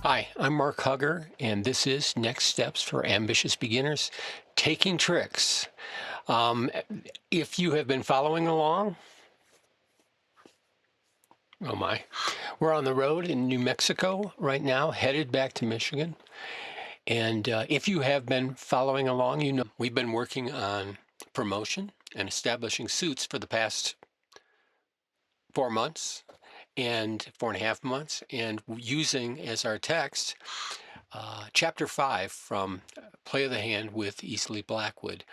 Hi, I'm Mark Hugger, and this is Next Steps for Ambitious Beginners, Taking Tricks. Um, if you have been following along, oh my, we're on the road in New Mexico right now, headed back to Michigan. And if you have been following along, you know we've been working on promotion and establishing suits for the past 4 months and 4.5 months, and using as our text chapter 5 from Play of the Hand with Easily Blackwood,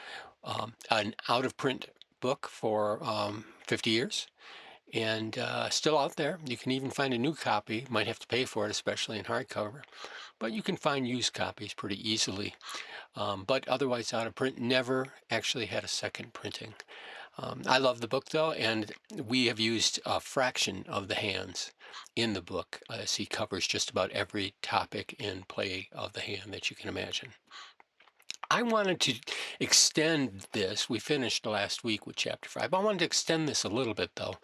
an out of print book for 50 years and still out there. You can even find a new copy, might have to pay for it, especially in hardcover, but you can find used copies pretty easily. But otherwise, out of print, never actually had a second printing. I love the book though, and we have used a fraction of the hands in the book as he covers just about every topic in Play of the Hand that you can imagine. I wanted to extend this. We finished last week with chapter 5. I wanted to extend this a little bit though,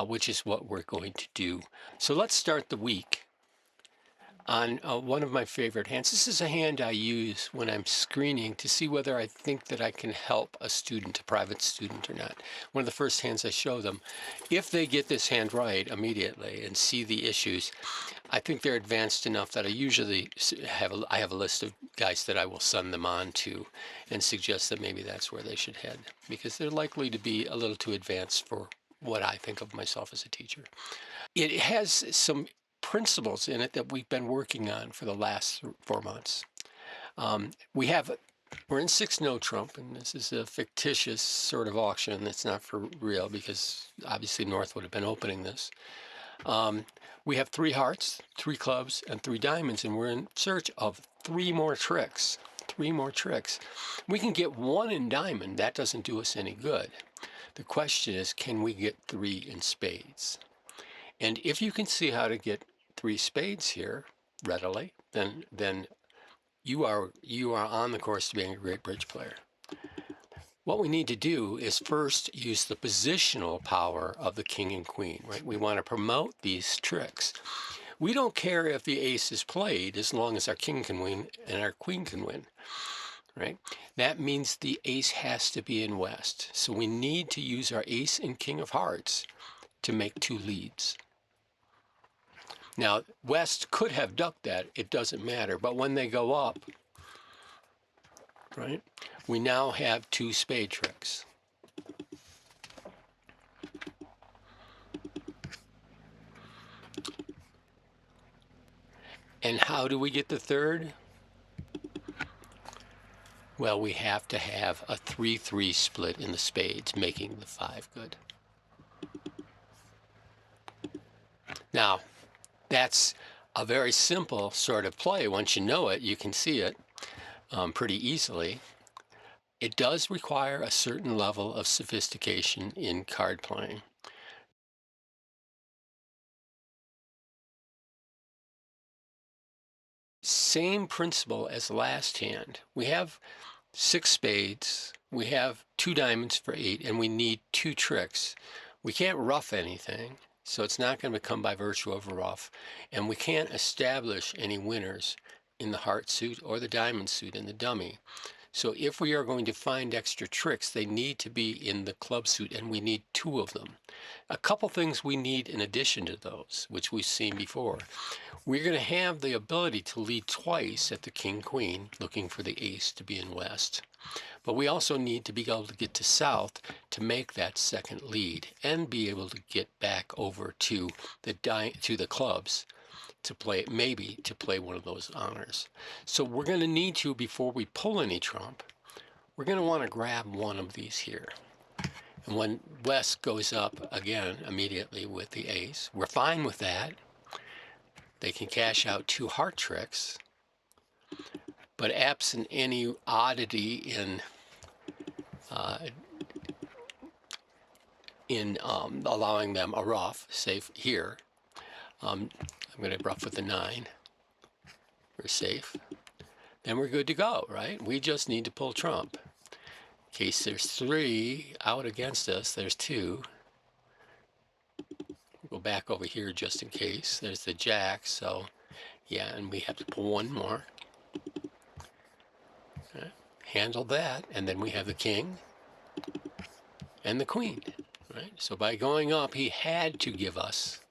which is what we're going to do. So let's start the week on one of my favorite hands. This is a hand I use when I'm screening to see whether I think that I can help a student, a private student or not. One of the first hands I show them. If they get this hand right immediately and see the issues, I think they're advanced enough that I usually have a list of guys that I will send them on to and suggest that maybe that's where they should head, because they're likely to be a little too advanced for what I think of myself as a teacher. It has some principles in it that we've been working on for the last 4 months. Um, we have we're in 6 no trump, and this is a fictitious sort of auction that's not for real because obviously North would have been opening this. Um, we have 3 hearts, 3 clubs, and 3 diamonds, and we're in search of 3 more tricks. 3 more tricks. We can get 1 in diamond. That doesn't do us any good. The question is, can we get 3 in spades? And if you can see how to get 3 spades here readily, then you are on the course to being a great bridge player. What we need to do is first use the positional power of the king and queen, right? We want to promote these tricks. We don't care if the ace is played as long as our king can win and our queen can win, right? That means the ace has to be in west. So we need to use our ace and king of hearts to make 2 leads. Now, West could have ducked that. It doesn't matter. But when they go up, right, we now have 2 spade tricks. And how do we get the third? Well, we have to have a 3-3 split in the spades, making the 5 good. Now, that's a very simple sort of play. Once you know it, you can see it pretty easily. It does require a certain level of sophistication in card playing. Same principle as last hand. We have 6 spades, we have 2 diamonds for 8, and we need 2 tricks. We can't ruff anything, so it's not going to come by virtue of a ruff, and we can't establish any winners in the heart suit or the diamond suit in the dummy. So if we are going to find extra tricks, they need to be in the club suit, and we need 2 of them. A couple things we need in addition to those, which we've seen before. We're going to have the ability to lead twice at the king-queen, looking for the ace to be in west. But we also need to be able to get to south to make that second lead and be able to get back over to the clubs to play, maybe to play one of those honors. So we're going to need to, before we pull any trump, we're going to want to grab one of these here. And when West goes up again immediately with the ace, we're fine with that. They can cash out 2 heart tricks, but absent any oddity in allowing them a ruff, say here, I'm going to ruff with the 9. We're safe. Then we're good to go, right? We just need to pull trump. In case there's 3 out against us, there's 2. Go back over here just in case. There's the jack, so Yeah, and we have to pull one more. Handle that, and then we have the king and the queen, right? So by going up, he had to give us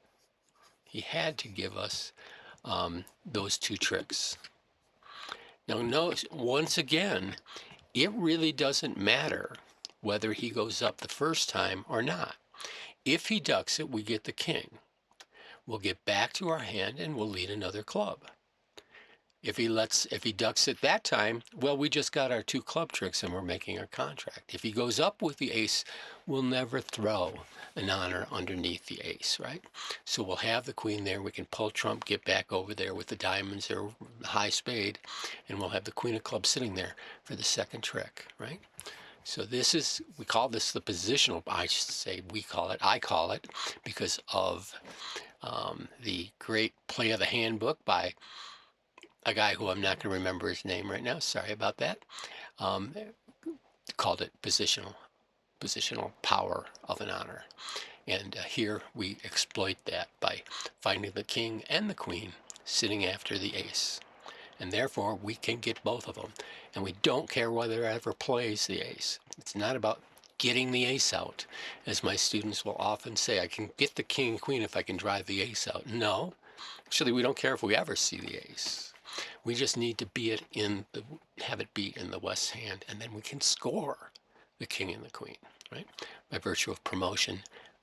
those two tricks. Now notice, once again, it really doesn't matter whether he goes up the first time or not. If he ducks it, we get the king. We'll get back to our hand and we'll lead another club. If he ducks it that time, well, we just got our two club tricks and we're making our contract. If he goes up with the ace, we'll never throw an honor underneath the ace, right? So we'll have the queen there. We can pull trump, get back over there with the diamonds or the high spade, and we'll have the queen of clubs sitting there for the second trick, right? So we call this the positional, I should say I call it because of the great Play of the Hand book by a guy who I'm not going to remember his name right now. Sorry about that. Um, Called it positional power of an honor. And here we exploit that by finding the king and the queen sitting after the ace. And therefore we can get both of them. And we don't care whether it ever plays the ace. It's not about getting the ace out. As my students will often say, I can get the king and queen if I can drive the ace out. No, actually we don't care if we ever see the ace. We just need to have it be in the west hand, and then we can score the king and the queen, right? By virtue of promotion,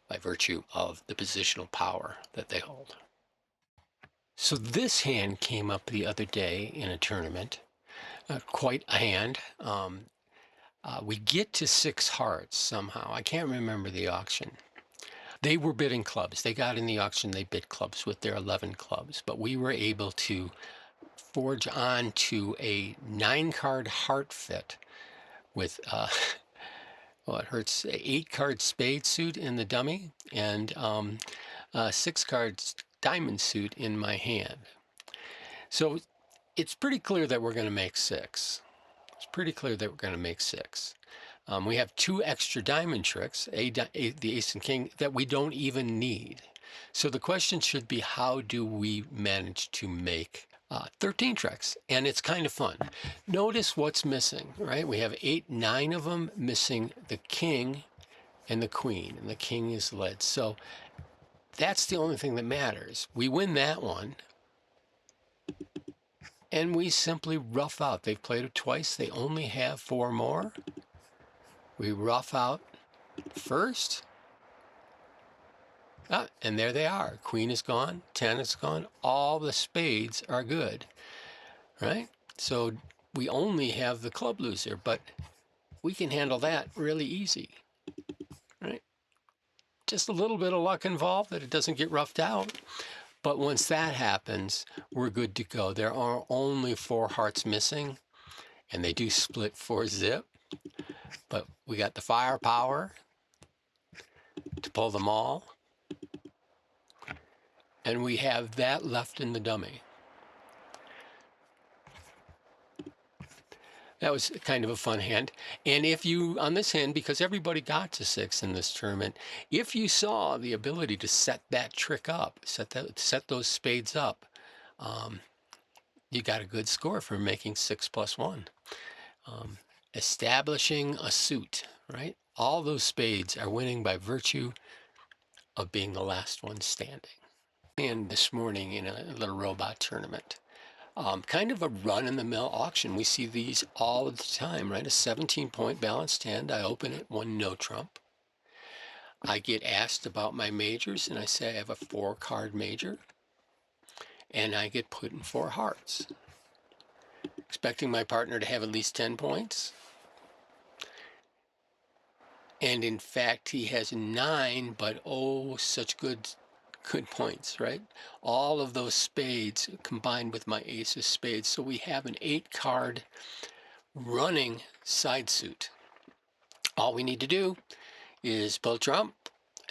by virtue of the positional power that they hold. So this hand came up the other day in a tournament, quite a hand. We get to 6 hearts somehow. I can't remember the auction. They were bidding clubs. They got in the auction, they bid clubs with their 11 clubs, but we were able to forge on to a 9-card heart fit with it hurts 8-card spade suit in the dummy and 6-card diamond suit in my hand. So it's pretty clear that we're going to make 6. It's pretty clear that we're going to make 6. We have 2 extra diamond tricks, the ace and king, that we don't even need. So the question should be, how do we manage to make 13 tricks? And it's kind of fun. Notice what's missing, right? We have 8, 9 of them missing the king and the queen, and the king is led. So that's the only thing that matters. We win that one, and we simply rough out. They've played it twice. They only have 4 more. We rough out first. And there they are. Queen is gone, 10 is gone. All the spades are good, right? So we only have the club loser, but we can handle that really easy, right? Just a little bit of luck involved that it doesn't get roughed out. But once that happens, we're good to go. There are only 4 hearts missing, and they do split 4 zip. But we got the firepower to pull them all. And we have that left in the dummy. That was kind of a fun hand. And if you, on this hand, because everybody got to 6 in this tournament, if you saw the ability to set that trick up, set those spades up, you got a good score for making 6 + 1. Establishing a suit, right? All those spades are winning by virtue of being the last one standing. And this morning in a little robot tournament, kind of a run-in-the-mill auction. We see these all the time, right? A 17-point balanced hand. I open it, 1 no trump. I get asked about my majors, and I say I have a 4-card major, and I get put in 4 hearts, expecting my partner to have at least 10 points. And in fact, he has 9, but oh, such good points, right? All of those spades combined with my ace of spades. So we have an 8-card running side suit. All we need to do is pull trump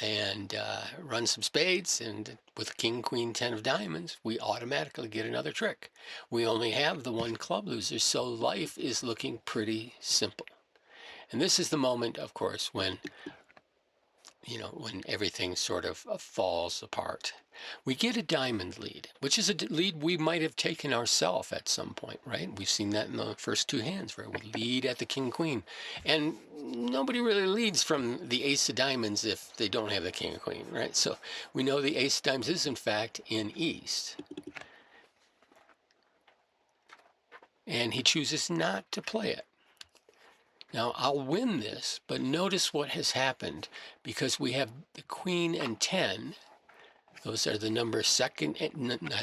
and run some spades, and with king, queen, 10 of diamonds, we automatically get another trick. We only have the 1 club loser, so life is looking pretty simple. And this is the moment, of course, when when everything sort of falls apart. We get a diamond lead, which is a lead we might have taken ourselves at some point, right? We've seen that in the first two hands where we lead at the king queen, and nobody really leads from the ace of diamonds if they don't have the king of queen, right? So we know the ace of diamonds is in fact in east, and he chooses not to play it. Now I'll win this, but notice what has happened, because we have the queen and 10. Those are the number second,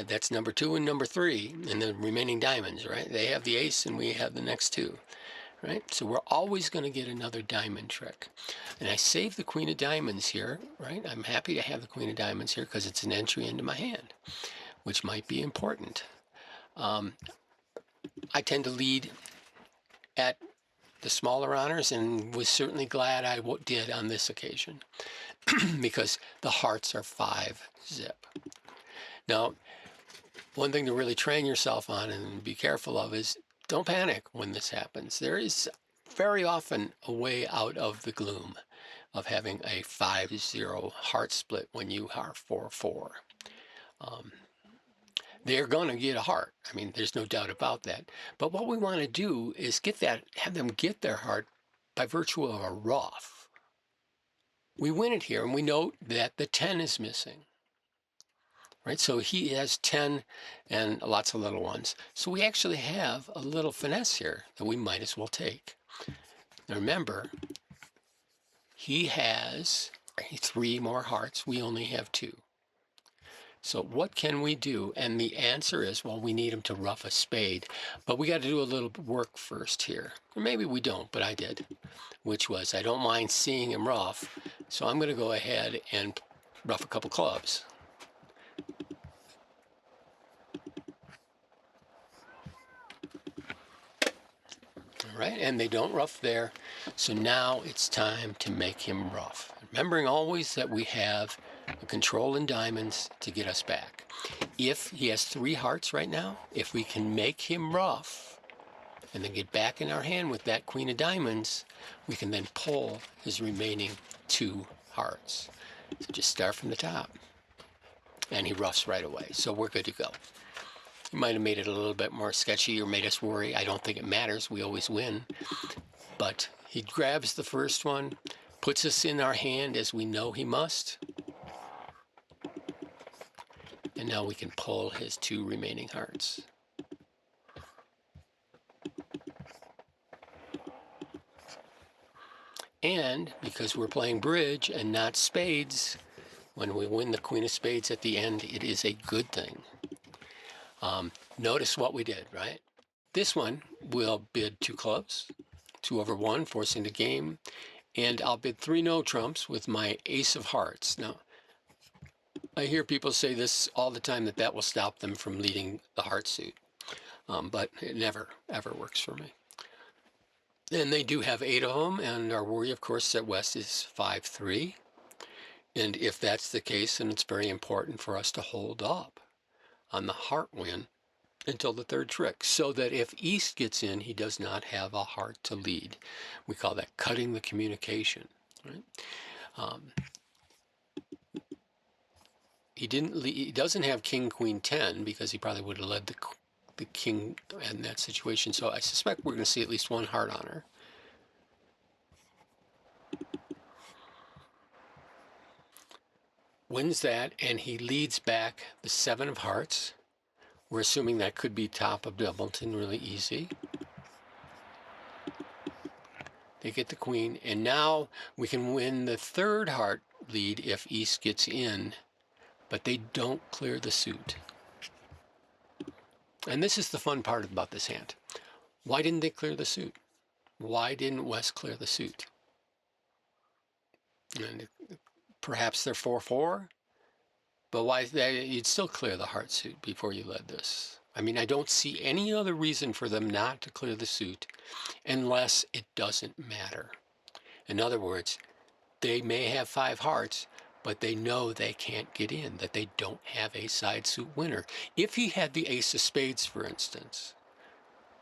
that's number 2 and number 3, and the remaining diamonds, right? They have the ace and we have the next two, right? So we're always going to get another diamond trick. And I save the queen of diamonds here, right? I'm happy to have the queen of diamonds here because it's an entry into my hand, which might be important. I tend to lead at the smaller honors, and was certainly glad I did on this occasion because the hearts are 5 zip. Now, one thing to really train yourself on and be careful of is don't panic when this happens. There is very often a way out of the gloom of having a 5-0 heart split when you are 4-4. They're going to get a heart. I mean, there's no doubt about that. But what we want to do is have them get their heart by virtue of a ruff. We win it here, and we note that the 10 is missing. Right, so he has 10 and lots of little ones. So we actually have a little finesse here that we might as well take. Now remember, he has 3 more hearts. We only have 2. So what can we do? And the answer is, well, we need him to ruff a spade. But we got to do a little work first here. Or maybe we don't, but I did. Which was, I don't mind seeing him ruff. So I'm going to go ahead and ruff a couple clubs. Right, and they don't ruff there, so now it's time to make him ruff. Remembering always that we have the control in diamonds to get us back. If he has 3 hearts right now, if we can make him ruff and then get back in our hand with that queen of diamonds, we can then pull his remaining 2 hearts. So just start from the top, and he ruffs right away, so we're good to go. He might have made it a little bit more sketchy or made us worry. I don't think it matters. We always win. But he grabs the first one, puts us in our hand as we know he must. And now we can pull his 2 remaining hearts. And because we're playing bridge and not spades, when we win the queen of spades at the end, it is a good thing. Notice what we did, right? This one will bid 2 clubs, 2/1, forcing the game, and I'll bid 3 no trumps with my ace of hearts. Now, I hear people say this all the time, that will stop them from leading the heart suit, but it never, ever works for me. And they do have 8 of them, and our worry, of course, at West is 5-3. And if that's the case, then it's very important for us to hold up on the heart win until the 3rd trick, so that if East gets in, he does not have a heart to lead. We call that cutting the communication. Right? He doesn't have King Queen 10 because he probably would have led the king in that situation. So I suspect we're going to see at least 1 heart on her. Wins that, and he leads back the 7 of hearts. We're assuming that could be top of Doubleton, really easy. They get the queen, and now we can win the 3rd heart lead if East gets in, but they don't clear the suit. And this is the fun part about this hand. Why didn't they clear the suit? Why didn't West clear the suit? And perhaps they're 4-4, but why? You'd still clear the heart suit before you led this. I mean, I don't see any other reason for them not to clear the suit unless it doesn't matter. In other words, they may have 5 hearts, but they know they can't get in, that they don't have a side suit winner. If he had the ace of spades, for instance,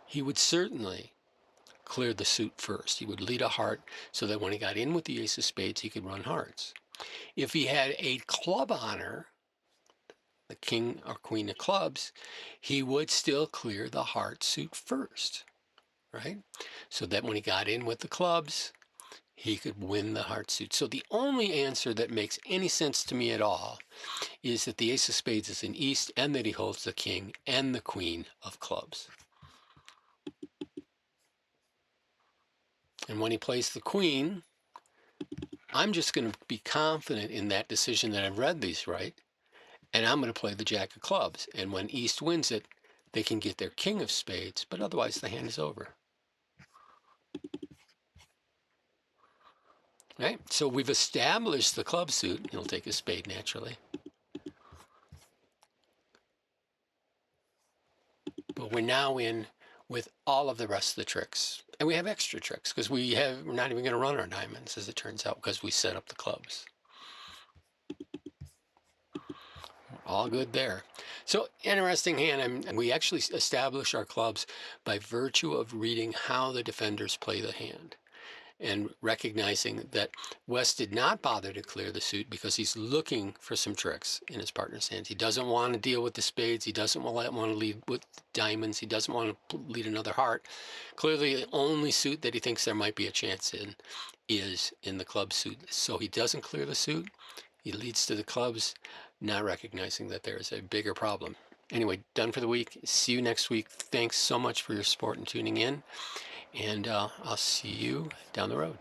he would certainly clear the suit first. He would lead a heart so that when he got in with the ace of spades, he could run hearts. If he had a club honor, the king or queen of clubs, he would still clear the heart suit first, right? So that when he got in with the clubs, he could win the heart suit. So the only answer that makes any sense to me at all is that the ace of spades is in East and that he holds the king and the queen of clubs. And when he plays the queen, I'm just going to be confident in that decision that I've read these right, and I'm going to play the jack of clubs. And when East wins it, they can get their king of spades, but otherwise the hand is over. Right? So we've established the club suit. He'll take a spade naturally. But we're now in with all of the rest of the tricks. And we have extra tricks because we're not even going to run our diamonds, as it turns out, because we set up the clubs. All good there. So interesting hand. And we actually establish our clubs by virtue of reading how the defenders play the hand and recognizing that West did not bother to clear the suit because he's looking for some tricks in his partner's hands. He doesn't want to deal with the spades. He doesn't want to lead with diamonds. He doesn't want to lead another heart. Clearly, the only suit that he thinks there might be a chance in is in the club suit. So he doesn't clear the suit. He leads to the clubs, not recognizing that there is a bigger problem. Anyway, done for the week. See you next week. Thanks so much for your support and tuning in. And I'll see you down the road.